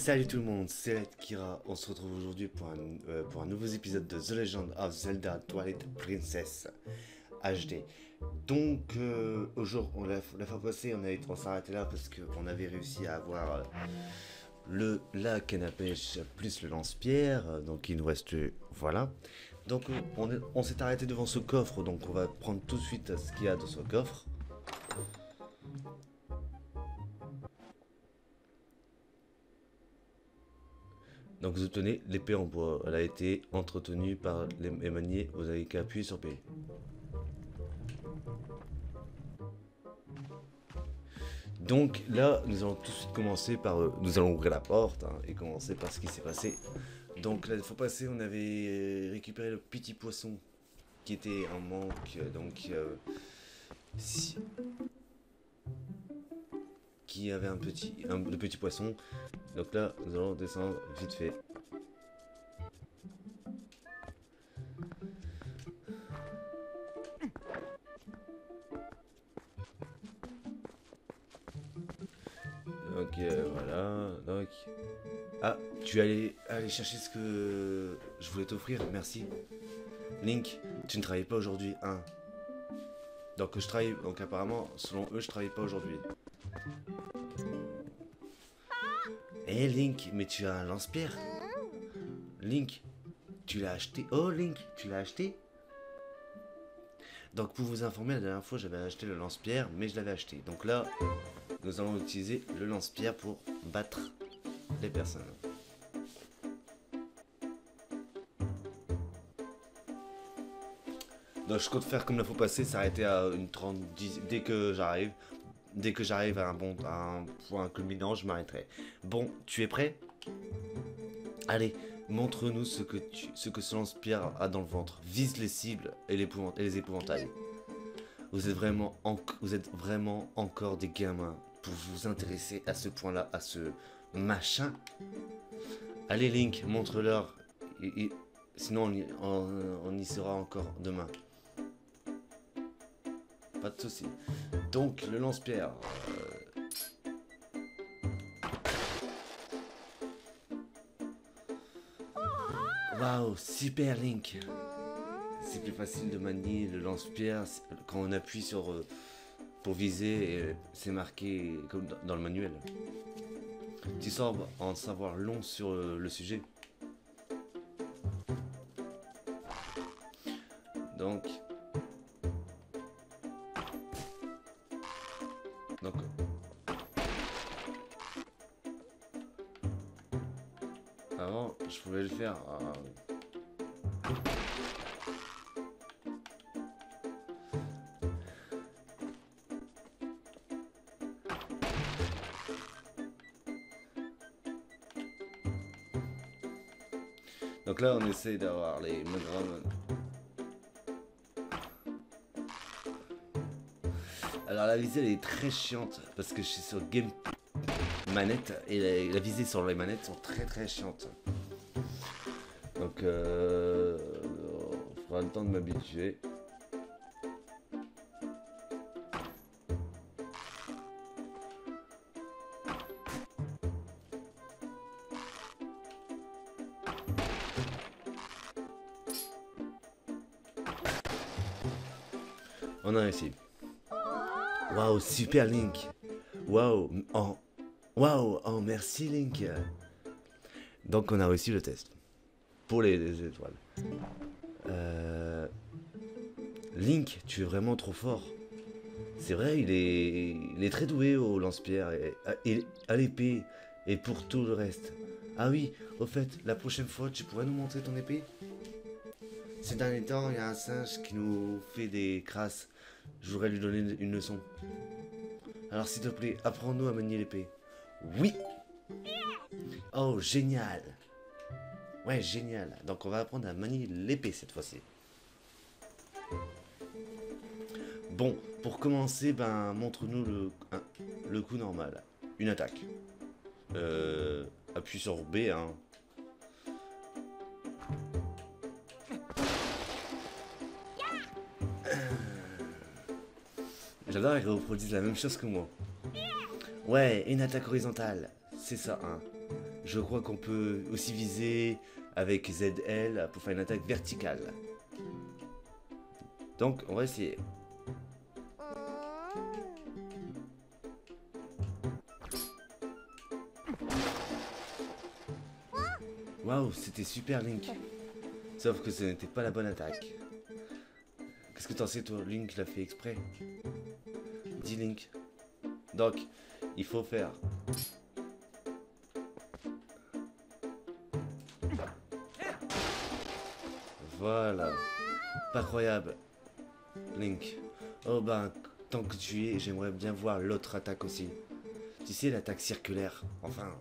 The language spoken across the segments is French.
Salut tout le monde, c'est Red Kira. On se retrouve aujourd'hui pour un nouveau épisode de The Legend of Zelda Twilight Princess HD. Donc, la fois passée, on s'est arrêté là parce qu'on avait réussi à avoir la canne à pêche plus le lance-pierre. Donc, il nous reste. Voilà. Donc, on s'est arrêté devant ce coffre. Donc, on va prendre tout de suite ce qu'il y a dans ce coffre. Donc vous obtenez l'épée en bois. Elle a été entretenue par les maniés. Vous avez qu'à appuyer sur P. Donc là, nous allons tout de suite commencer par... nous allons ouvrir la porte et commencer par ce qui s'est passé. Donc la fois passée, on avait récupéré le petit poisson qui était en manque. Qui avait le petit poisson. Donc là, nous allons descendre vite fait. Donc voilà. Donc... Ah, tu es allé chercher ce que je voulais t'offrir, merci. Link, tu ne travailles pas aujourd'hui, hein. Donc je travaille. Donc apparemment, selon eux, je travaille pas aujourd'hui. Eh Link, mais tu as un lance-pierre. Link, tu l'as acheté. Oh Link, tu l'as acheté. Donc pour vous informer, la dernière fois j'avais acheté le lance-pierre, mais je l'avais acheté. Donc là, nous allons utiliser le lance-pierre pour battre les personnes. Donc je compte faire comme la fois passée, s'arrêter à une 30, 10, dès que j'arrive à un point culminant, je m'arrêterai. Bon, tu es prêt? Allez, montre-nous ce que ce lance-pierre a dans le ventre. Vise les cibles et les épouvantails. Vous êtes vraiment encore des gamins pour vous intéresser à ce point-là, à ce machin. Allez Link, montre-leur. Sinon on y sera encore demain. Pas de soucis. Donc le lance-pierre. Waouh, super Link. C'est plus facile de manier le lance-pierre quand on appuie sur pour viser et c'est marqué comme dans le manuel. Tu sembles en savoir long sur le sujet. Donc avant, je pouvais le faire. Donc là, on essaie d'avoir les grammes. Alors la visée elle est très chiante parce que je suis sur Game Manette et la visée sur les manettes sont très chiantes. Donc on fera le temps de m'habituer. On a réussi. Waouh, super Link. Waouh, oh merci Link. Donc on a réussi le test pour les étoiles. Link, tu es vraiment trop fort. C'est vrai, il est très doué au lance-pierre et à l'épée et pour tout le reste. Ah oui, au fait, la prochaine fois, tu pourrais nous montrer ton épée? Ces derniers temps, il y a un singe qui nous fait des crasses. Je voudrais lui donner une leçon. Alors s'il te plaît, apprends-nous à manier l'épée. Oui. Oh, génial. Ouais, génial. Donc on va apprendre à manier l'épée cette fois-ci. Bon, pour commencer, montre-nous le coup normal. Une attaque. Appuie sur B, hein. J'adore qu'ils reproduisent la même chose que moi. Ouais, une attaque horizontale. C'est ça, hein. Je crois qu'on peut aussi viser avec ZL pour faire une attaque verticale. Donc, on va essayer. Waouh, c'était super Link. Sauf que ce n'était pas la bonne attaque. Qu'est-ce que t'en sais toi? Link l'a fait exprès. Dis Link. Donc, il faut faire. Voilà. Pas croyable. Link. Oh ben, tant que tu y es, j'aimerais bien voir l'autre attaque aussi. Tu sais, l'attaque circulaire. Enfin,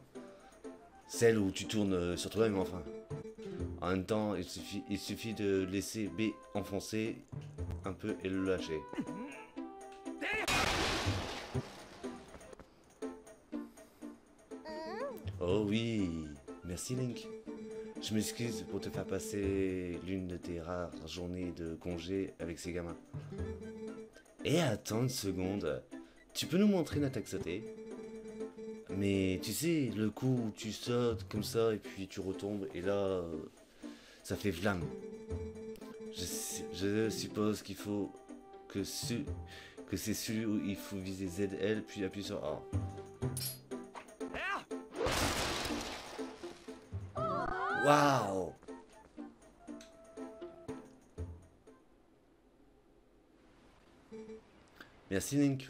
celle où tu tournes sur toi-même, enfin. En même temps, il suffit de laisser B enfoncer un peu et le lâcher. Oh oui, merci Link. Je m'excuse pour te faire passer l'une de tes rares journées de congé avec ces gamins. Et attends une seconde, tu peux nous montrer une attaque sautée? Mais tu sais, le coup où tu sautes comme ça et puis tu retombes et là, ça fait vlam. Je suppose qu'il faut que c'est celui où il faut viser ZL puis appuyer sur A. Waouh! Merci Link.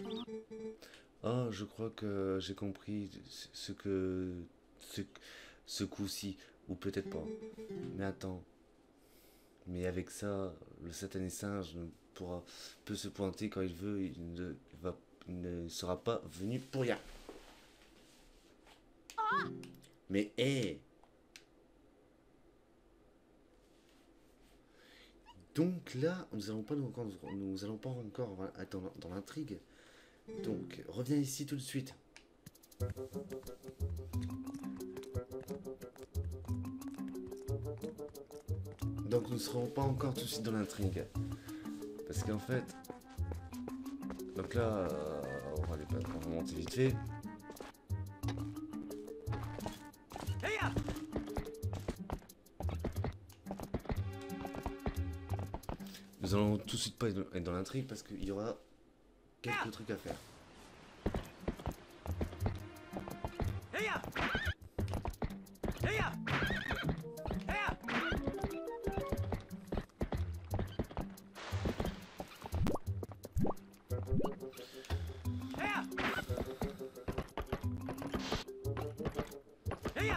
Oh, je crois que j'ai compris ce coup-ci, ou peut-être pas. Mais attends. Mais avec ça, le satané singe peut se pointer quand il veut, il ne sera pas venu pour rien. Mais hé! Donc là, nous allons pas encore être dans l'intrigue. Donc, reviens ici tout de suite. Donc nous ne serons pas encore tout de suite dans l'intrigue. Parce qu'en fait... Donc là, on va monter vite fait. Nous allons tout de suite pas être dans l'intrigue parce qu'il y aura quelques trucs à faire.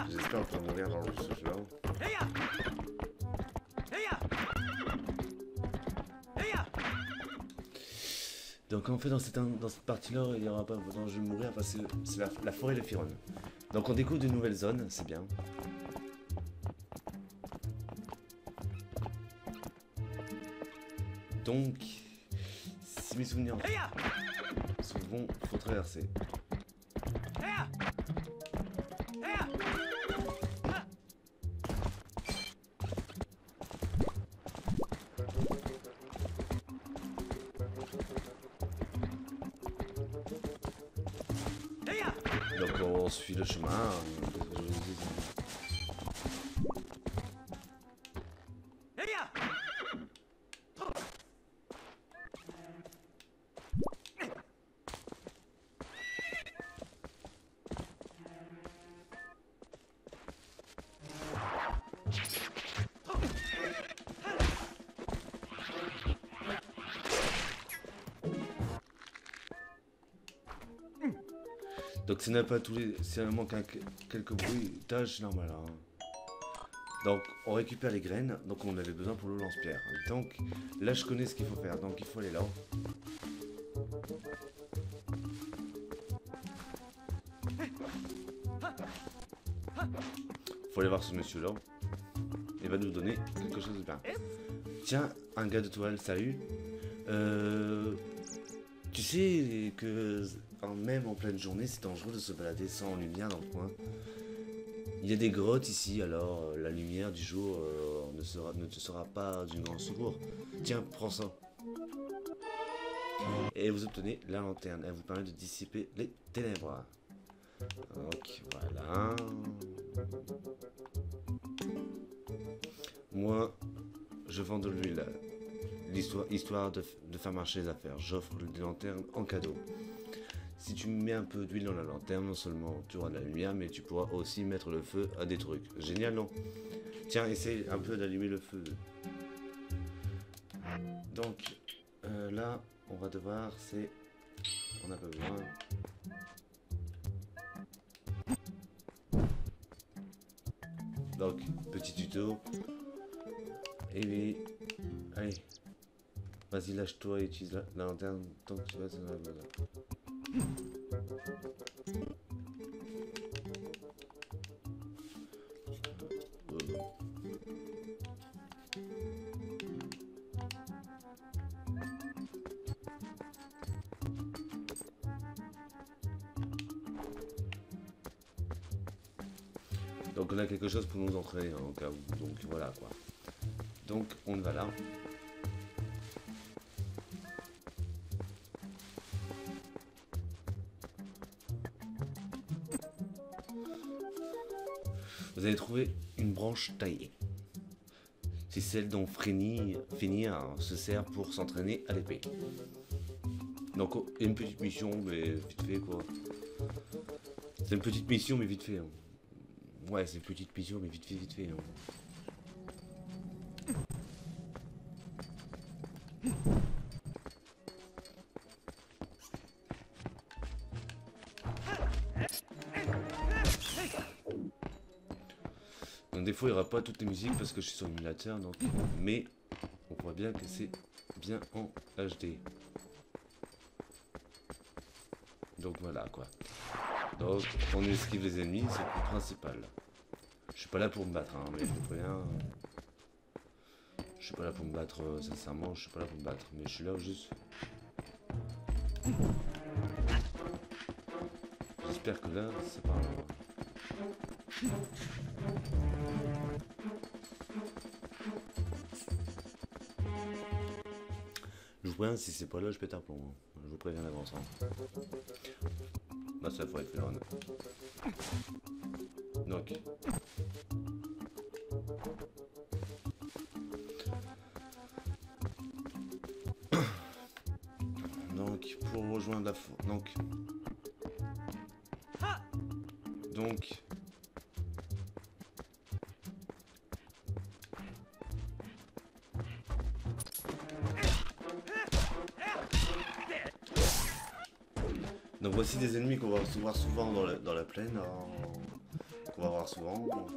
J'espère qu'on va mourir dans le jeu. Donc en fait dans cette partie-là, il n'y aura pas de je vais mourir parce que c'est la forêt de Firon. Donc on découvre de nouvelles zones, c'est bien. Donc, si mes souvenirs sont bons, il faut traverser. Donc on suit le chemin. Donc ça n'a pas tous les... Si elle manque quelques bruitages, c'est normal. Hein. Donc on récupère les graines, donc on avait besoin pour le lance-pierre. Donc là je connais ce qu'il faut faire, donc il faut aller là. Faut aller voir ce monsieur là. Il va nous donner quelque chose de bien. Tiens, un gars de toile, salut. Tu sais que même en pleine journée, c'est dangereux de se balader sans lumière dans le coin. Il y a des grottes ici, alors la lumière du jour ne te sera pas d'une grande secours. Tiens, prends ça. Et vous obtenez la lanterne. Elle vous permet de dissiper les ténèbres. Donc voilà. moi, je vends de l'huile. Histoire de faire marcher les affaires. J'offre des lanternes en cadeau. Si tu mets un peu d'huile dans la lanterne, non seulement tu auras de la lumière, mais tu pourras aussi mettre le feu à des trucs. Génial, non? Tiens, essaye un peu d'allumer le feu. Donc, là, on va devoir, on a pas besoin. Donc, petit tuto. Et oui, allez. Vas-y, lâche-toi et utilise la lanterne tant que tu vas. Donc on a quelque chose pour nous entraîner hein, au cas où. Donc voilà quoi. Donc on va là. Vous allez trouver une branche taillée. C'est celle dont Finir se sert pour s'entraîner à l'épée. Donc une petite mission mais vite fait quoi. C'est une petite mission mais vite fait. Hein. Ouais, c'est une petite mission mais vite fait. Hein. Donc des fois il n'y aura pas toutes les musiques parce que je suis sur l'émulateur donc mais on voit bien que c'est bien en HD. Donc voilà quoi. Donc on esquive les ennemis, c'est le principal. Je suis pas là pour me battre, hein, mais je vous préviens. Je suis pas là pour me battre, sincèrement, je suis pas là pour me battre, mais je suis là juste. J'espère que là, c'est pas un... Je vous préviens, si c'est pas là, je pète un plomb. Hein. Je vous préviens d'avance. Hein. Bah ça faut être là. Donc. Donc pour rejoindre la donc donc voici des ennemis qu'on va voir souvent dans la plaine, qu'on va voir souvent. Donc.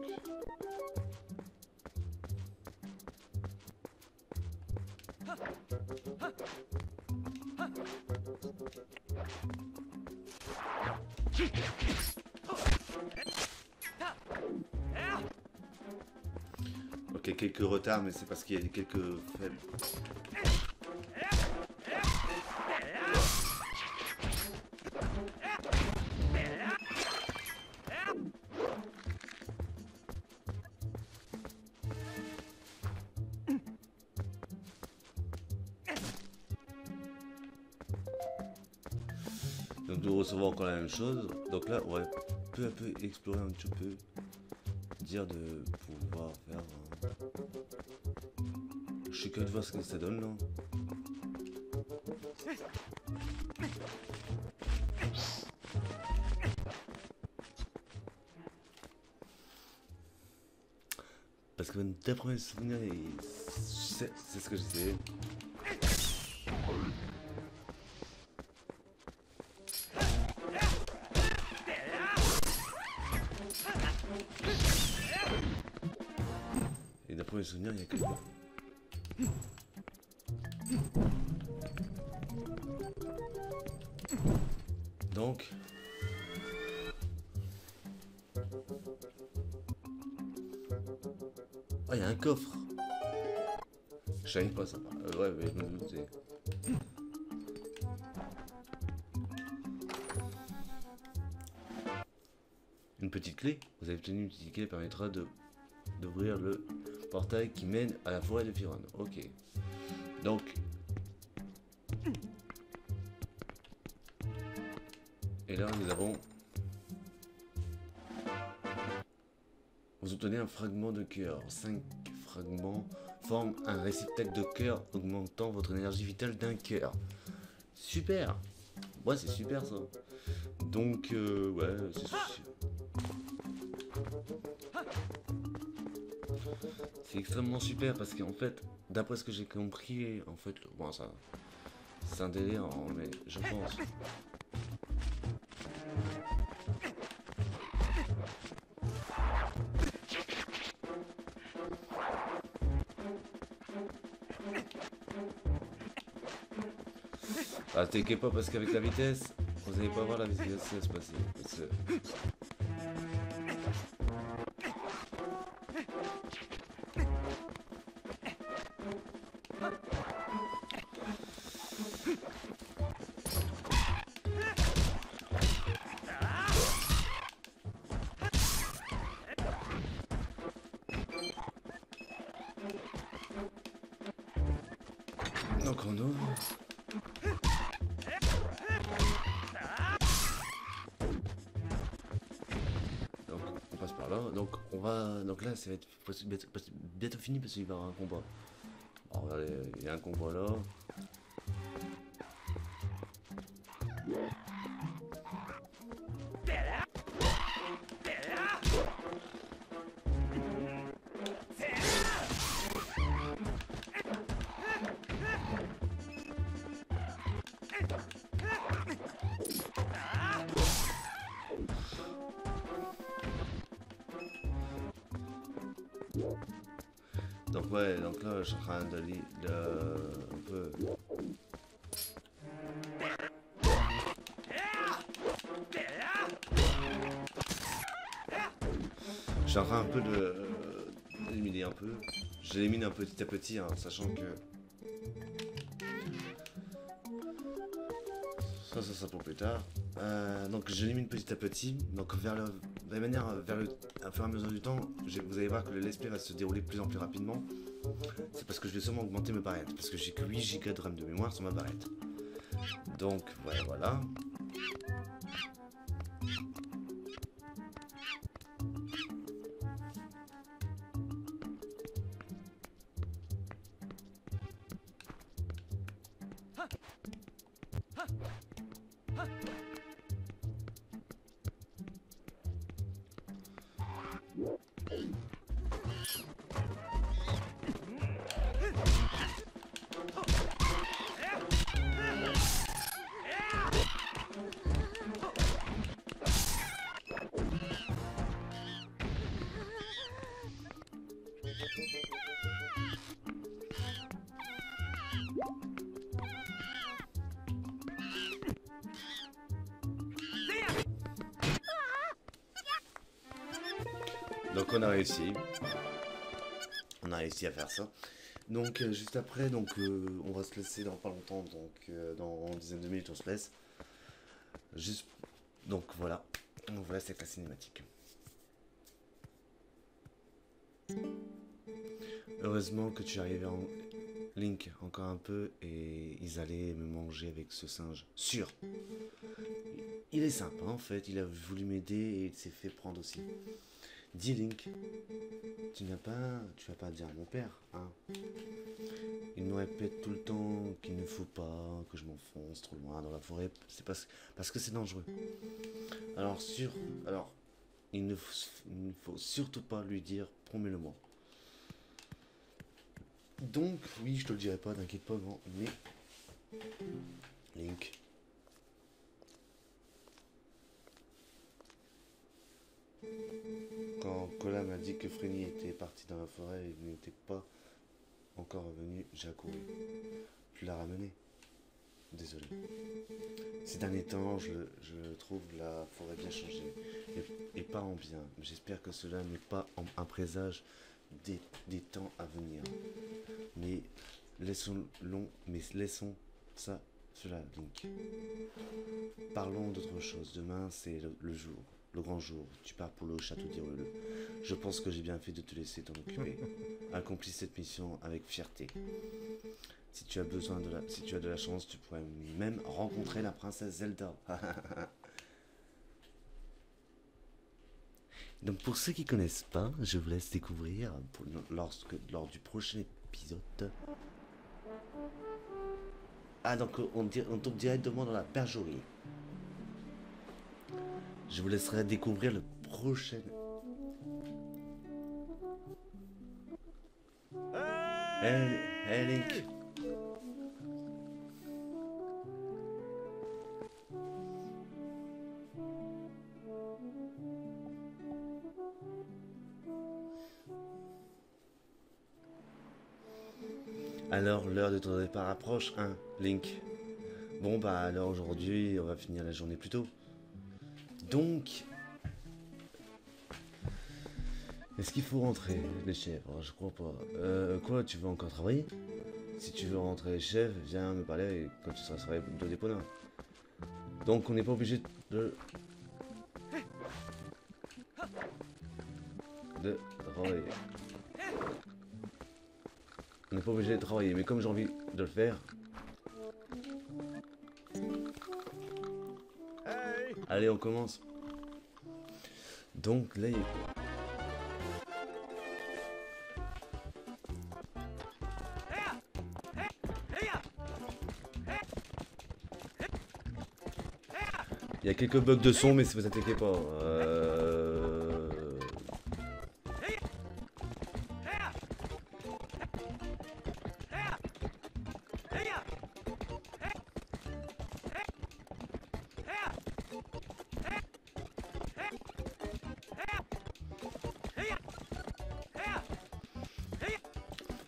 Ok, quelques retards, mais c'est parce qu'il y a quelques faibles. Donc nous recevons encore la même chose. Donc là, on va peu à peu explorer un petit peu. Dire de pouvoir faire... Je suis curieux de voir ce que ça donne là. Parce que d'après mes souvenirs, c'est ce que je sais. Et d'après mes souvenirs, il y a que... Donc... Ah, il y a un coffre. Je savais pas ça. Ouais, mais je me doutais. Une petite clé. Vous avez obtenu une petite clé permettra d'ouvrir le portail qui mène à la forêt de Firon. Ok. Donc... Et là, nous avons... Vous obtenez un fragment de cœur. 5 fragments forment un réceptacle de cœur, augmentant votre énergie vitale d'un cœur. Super. Ouais, c'est super ça. Donc, ouais, c'est extrêmement super parce qu'en fait, d'après ce que j'ai compris, en fait, bon, ça, c'est un délire, hein, mais je pense. Ah, t'inquiète pas parce qu'avec la vitesse, vous allez pas voir la vitesse se passer. Donc on ouvre. Donc on passe par là. Donc on va. Donc là ça va être bientôt fini parce qu'il va y avoir un combat. Alors regardez, il y a un combat là. Donc ouais, donc là je suis en train de lire un peu. Je suis en train un peu d'éliminer un peu. Je l'élimine un petit à petit, hein, sachant que ça sera pour plus tard. Donc je l'élimine petit à petit. Donc vers le, de la manière, vers le, à fur et à mesure du temps, vous allez voir que le let's play va se dérouler de plus en plus rapidement. C'est parce que je vais sûrement augmenter mes barrettes. Parce que j'ai que 8 Go de RAM de mémoire sur ma barrette. Donc ouais, voilà. Donc on a réussi. On a réussi à faire ça. Donc juste après, donc on va se laisser dans pas longtemps, donc dans une dizaine de minutes on se laisse. Juste donc voilà. Donc voilà, c'est la cinématique. Heureusement que tu es arrivé en Link encore un peu et ils allaient me manger avec ce singe. Sûr. Il est sympa en fait, il a voulu m'aider et il s'est fait prendre aussi. Dis Link, tu vas pas dire à mon père, hein. Il nous répète tout le temps qu'il ne faut pas que je m'enfonce trop loin dans la forêt, c'est parce que c'est dangereux. Alors il ne faut surtout pas lui dire, promets-le-moi. Donc oui, je te le dirai pas, t'inquiète pas, grand, mais Link. Quand Cola m'a dit que Freddy était parti dans la forêt et qu'il n'était pas encore revenu, j'ai accouru. Tu l'as ramené. Désolé. Ces derniers temps, je trouve la forêt bien changée. Et pas en bien. J'espère que cela n'est pas un présage des temps à venir. Mais laissons ça, cela, Link. Parlons d'autre chose. Demain, c'est le jour. Le grand jour, tu pars pour le château d'Hyrule. Je pense que j'ai bien fait de te laisser t'en occuper. Accomplis cette mission avec fierté. Si tu as de la chance, tu pourrais même rencontrer la princesse Zelda. Donc pour ceux qui connaissent pas, je vous laisse découvrir lors du prochain épisode. Ah donc on tombe directement dans la bergerie. Je vous laisserai découvrir le prochain. Hey Link. Alors l'heure de ton départ approche, hein, Link. Bon bah alors aujourd'hui on va finir la journée plus tôt. Donc, est-ce qu'il faut rentrer les chèvres? Je crois pas. Quoi, tu veux encore travailler? Si tu veux rentrer les chèvres, viens me parler quand tu seras de dépanneur. Donc on n'est pas obligé de travailler. On n'est pas obligé de travailler, mais comme j'ai envie de le faire. Allez, on commence. Donc là, il y a quelques bugs de son, mais si vous inquiétez pas.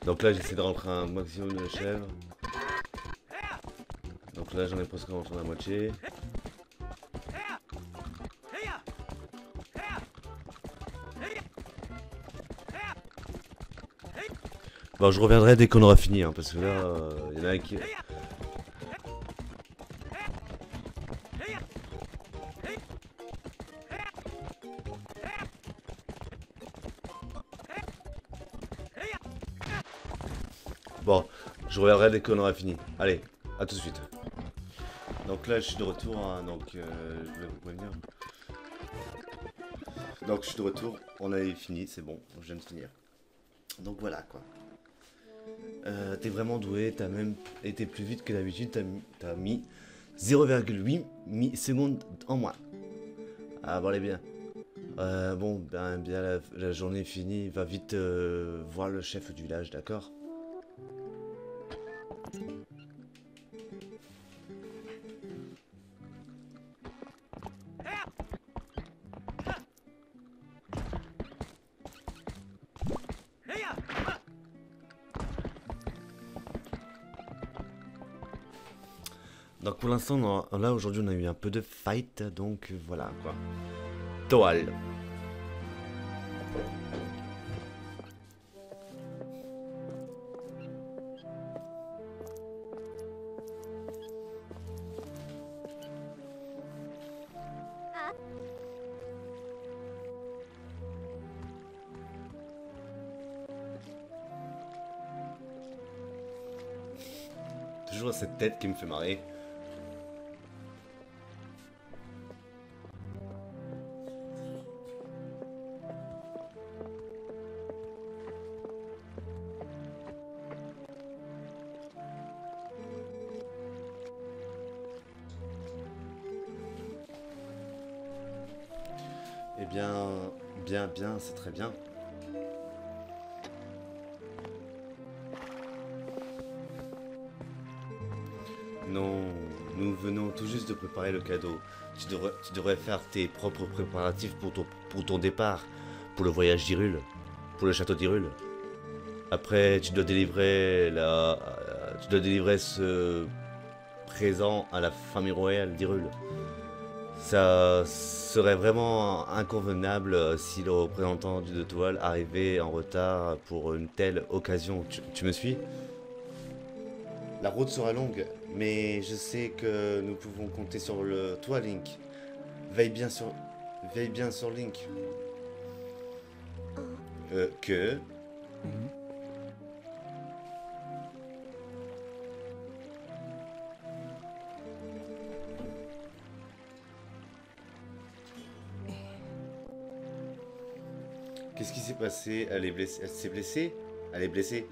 Donc là, j'essaie de rentrer un maximum de chèvres. Donc là, j'en ai presque rentré la moitié. Bon, je reviendrai dès qu'on aura fini, hein, parce que là, il y en a un qui... Bon, je reviendrai dès qu'on aura fini. Allez, à tout de suite. Donc là, je suis de retour, hein, donc je vais vous prévenir. Donc je suis de retour, on a fini, c'est bon, je viens de finir. Donc voilà quoi. T'es vraiment doué, t'as même été plus vite que d'habitude, t'as mis 0,8 secondes en moins. Ah bon, allez bien. Bon, bien la journée est finie, va vite voir le chef du village, d'accord? Donc pour l'instant, là aujourd'hui on a eu un peu de fight, donc voilà quoi. Toile. Toujours cette tête qui me fait marrer. Eh bien, c'est très bien. Non, nous venons tout juste de préparer le cadeau. Tu devrais faire tes propres préparatifs pour ton départ, pour le voyage d'Hyrule, pour le château d'Hyrule. Après, tu dois délivrer ce présent à la famille royale d'Hyrule. Ça serait vraiment inconvenable si le représentant de Toile arrivait en retard pour une telle occasion. Tu me suis? La route sera longue, mais je sais que nous pouvons compter sur toi, Link. Veille bien sur, veille bien sur Link. Que? s'est passé? Elle est blessée. Elle s'est blessée? Elle est blessée.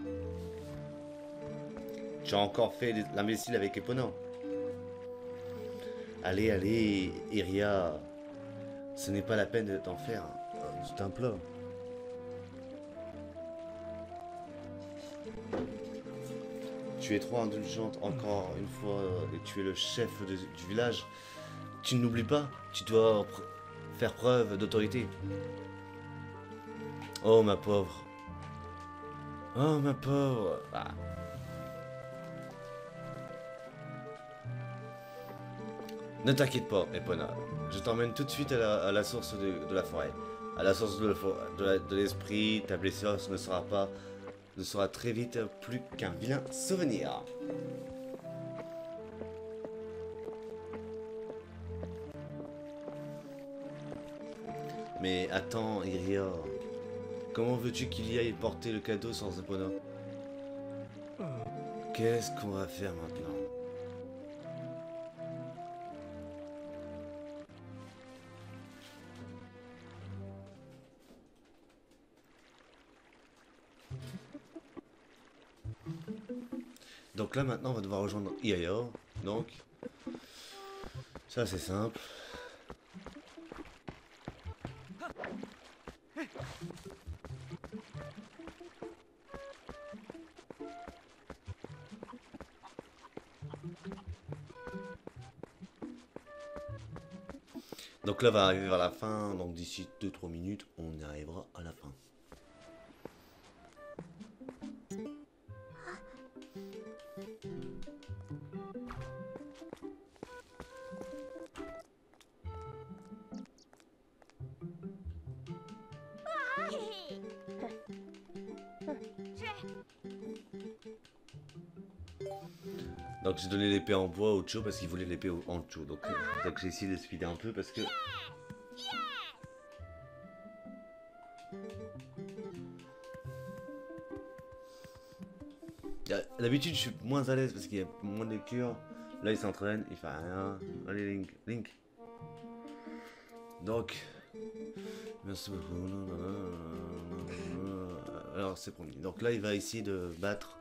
Tu as encore fait l'imbécile avec Epona. Allez, allez, Iria. Ce n'est pas la peine de t'en faire. Je t'implore. Tu es trop indulgente encore une fois et tu es le chef du village. Tu n'oublies pas, tu dois faire preuve d'autorité. Oh ma pauvre. Oh ma pauvre. Ah. Ne t'inquiète pas, Epona. Je t'emmène tout de suite à la source de la forêt. À la source de l'esprit. Ta blessure ne sera très vite plus qu'un vilain souvenir. Mais attends, Iria. Comment veux-tu qu'il y aille porter le cadeau sans Epona? Qu'est-ce qu'on va faire maintenant? Donc là maintenant on va devoir rejoindre Iria. Donc ça c'est simple. Donc là on va arriver vers la fin, donc d'ici 2-3 minutes on y arrivera à la fin. Donc j'ai donné l'épée en bois au Cho parce qu'il voulait l'épée en Cho. Donc j'ai essayé de speeder un peu parce que... D'habitude je suis moins à l'aise parce qu'il y a moins de lecture. Là il s'entraîne, il fait rien. Allez Link, Link. Donc... Merci beaucoup. Alors c'est promis. Donc là il va essayer de battre,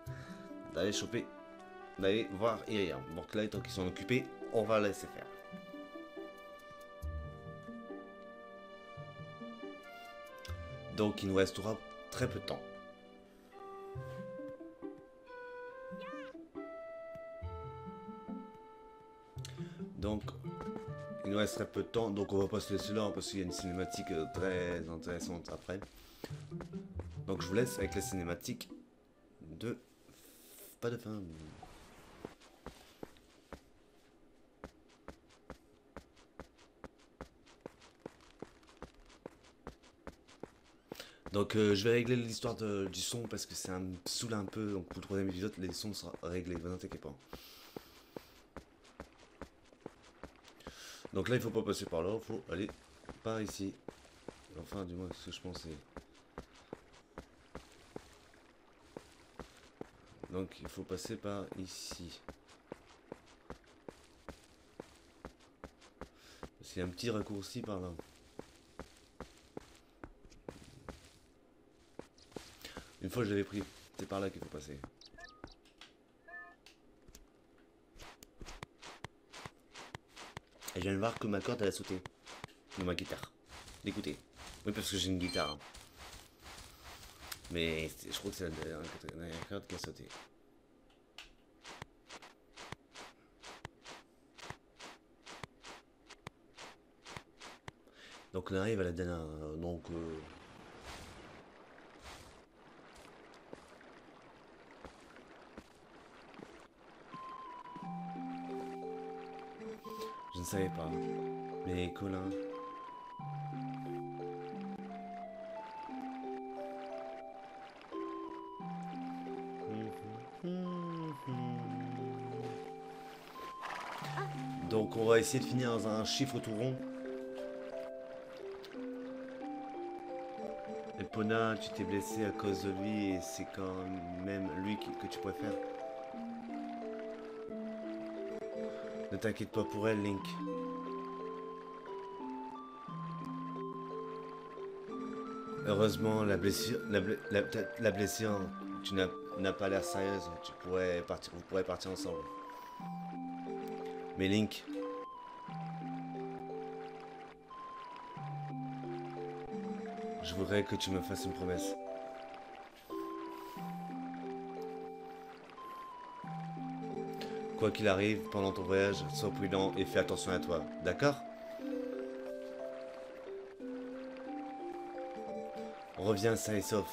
d'aller choper, d'aller voir Iria. Donc là tant qu'ils sont occupés, on va laisser faire. Donc il nous restera très peu de temps. Donc il nous reste très peu de temps, donc on va pas se laisser là parce qu'il y a une cinématique très intéressante après. Donc je vous laisse avec la cinématique de... Pas de fin. Donc je vais régler l'histoire du son parce que ça me saoule un peu. Donc pour le troisième épisode, les sons seront réglés, vous inquiétez pas. Donc là il faut pas passer par là, il faut aller par ici. Enfin du moins ce que je pensais. Donc il faut passer par ici. Parce qu'il y a un petit raccourci par là. Une fois je l'avais pris, c'est par là qu'il faut passer. Et je viens de voir que ma corde elle a sauté. De ma guitare. D'écouter. Oui parce que j'ai une guitare. Hein. Mais je crois que c'est la corde qui a sauté. Donc on arrive à la dernière. Donc je ne savais pas. Mais Colin. Donc on va essayer de finir dans un chiffre tout rond. Epona, tu t'es blessé à cause de lui et c'est quand même lui que tu préfères. Ne t'inquiète pas pour elle, Link. Heureusement, la blessure, tu n'as pas l'air sérieuse. Vous pourrez partir ensemble. Mais Link, je voudrais que tu me fasses une promesse. Quoi qu'il arrive, pendant ton voyage, sois prudent et fais attention à toi. D'accord? Reviens sain et sauf.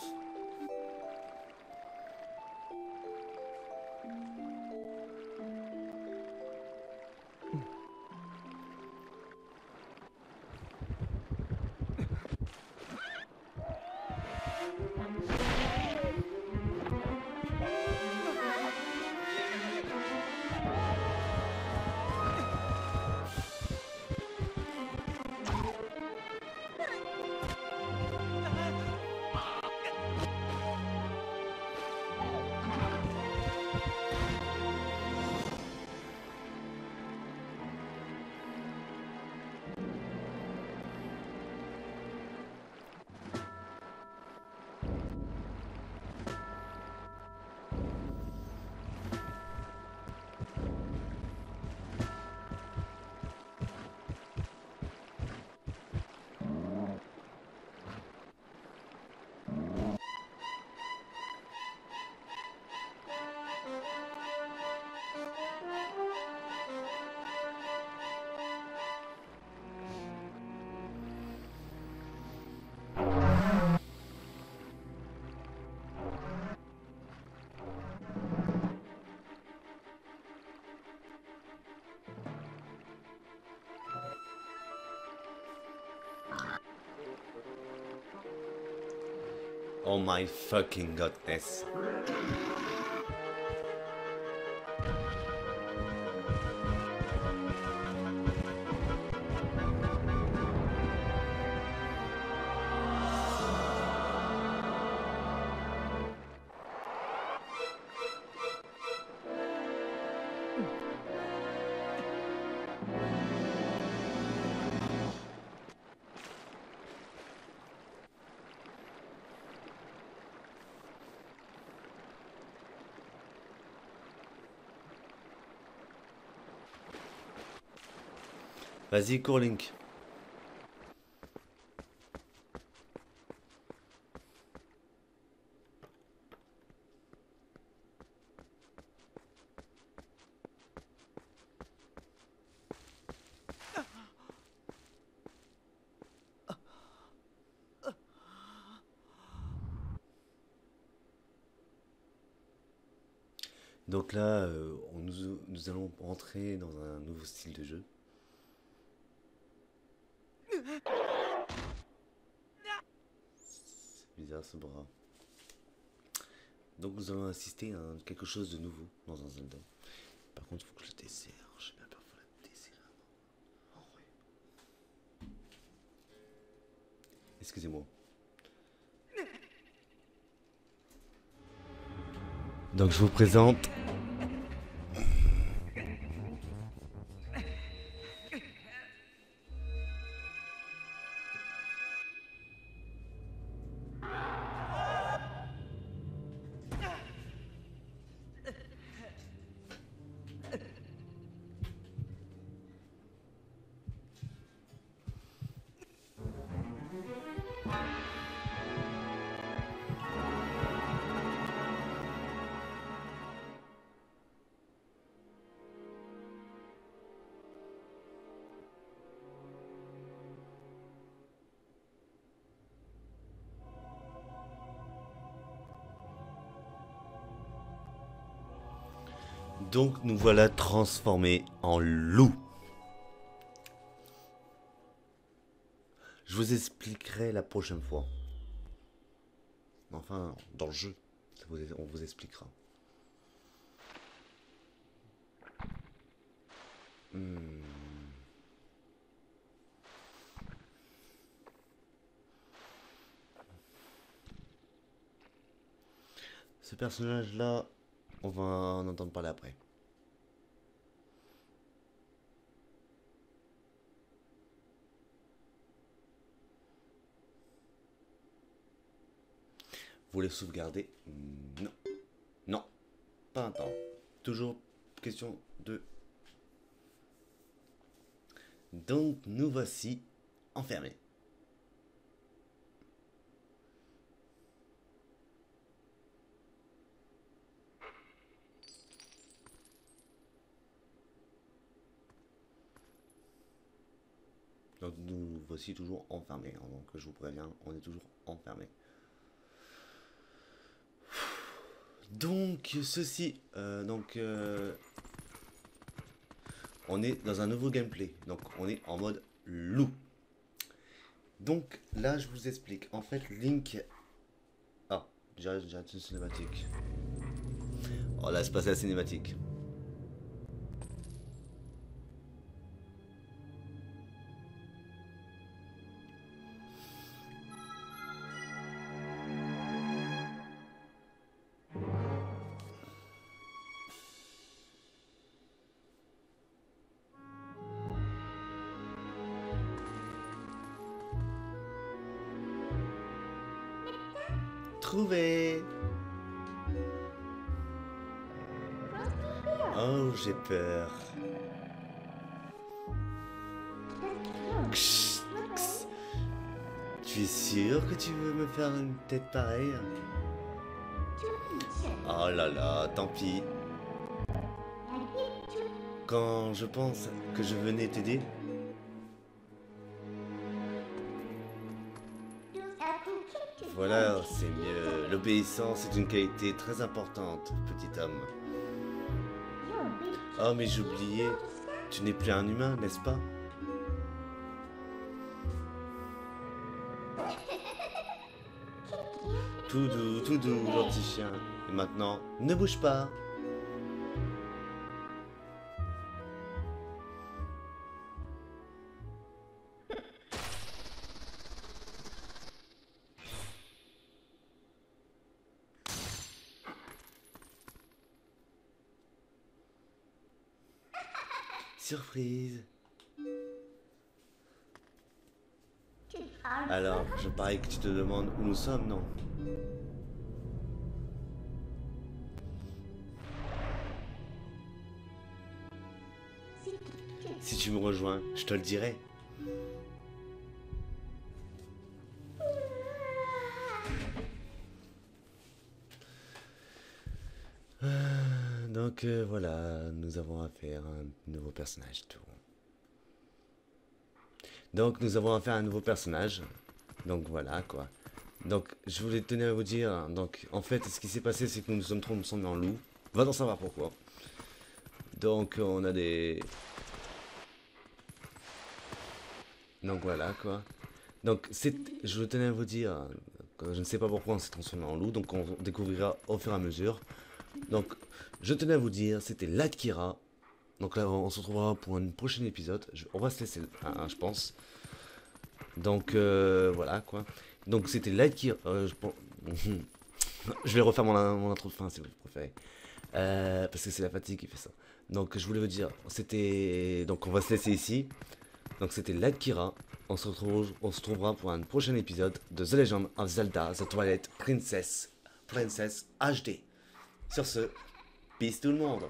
Oh my fucking godness. Vas-y, cours Link. Donc là, nous allons entrer dans un nouveau style de jeu. C'est bizarre ce bras. Donc nous allons assister à quelque chose de nouveau dans un Zelda. Par contre, il faut que je le desserre. Je sais même pas pour la desserrer. Oh, ouais. Excusez-moi. Donc je vous présente. Donc nous voilà transformés en loup. Je vous expliquerai la prochaine fois. Enfin, dans le jeu, on vous expliquera. Ce personnage-là, on va en entendre parler après. Vous voulez sauvegarder? Non. Non. Pas un temps. Toujours question de... Donc nous voici enfermés. Donc nous voici toujours enfermés. Donc je vous préviens, on est toujours enfermés. Donc ceci, on est dans un nouveau gameplay. Donc on est en mode loup. Donc là je vous explique. En fait Link... Ah, j'arrête une cinématique. Oh là c'est passé la cinématique. Trouvé. Oh, j'ai peur. Tu es sûr que tu veux me faire une tête pareille? Oh là là, tant pis. Quand je pense que je venais t'aider, voilà, c'est mieux. L'obéissance est une qualité très importante, petit homme. Oh, mais j'oubliais, tu n'es plus un humain, n'est-ce pas? Tout doux, gentil chien. Et maintenant, ne bouge pas. Surprise. Alors, je parie que tu te demandes où nous sommes, non? Si tu me rejoins, je te le dirai. Donc voilà, nous avons affaire à un nouveau personnage. Donc nous avons affaire à un nouveau personnage. Donc voilà quoi. Donc je voulais tenir à vous dire, donc en fait ce qui s'est passé c'est que nous nous sommes transformés en loup. Va t'en savoir pourquoi. Donc on a des... Donc voilà quoi. Donc je tenais à vous dire, je ne sais pas pourquoi on s'est transformé en loup, donc on découvrira au fur et à mesure. Donc je tenais à vous dire, c'était l'Akira. Donc là on se retrouvera pour un prochain épisode. On va se laisser là, je pense. Donc voilà quoi. Donc c'était l'Akira. Je vais refaire mon intro de fin si vous préférez. Parce que c'est la fatigue qui fait ça. Donc je voulais vous dire, c'était... Donc on va se laisser ici. Donc c'était l'Akira. On se retrouvera pour un prochain épisode de The Legend of Zelda The Twilight Princess HD. Sur ce, peace tout le monde.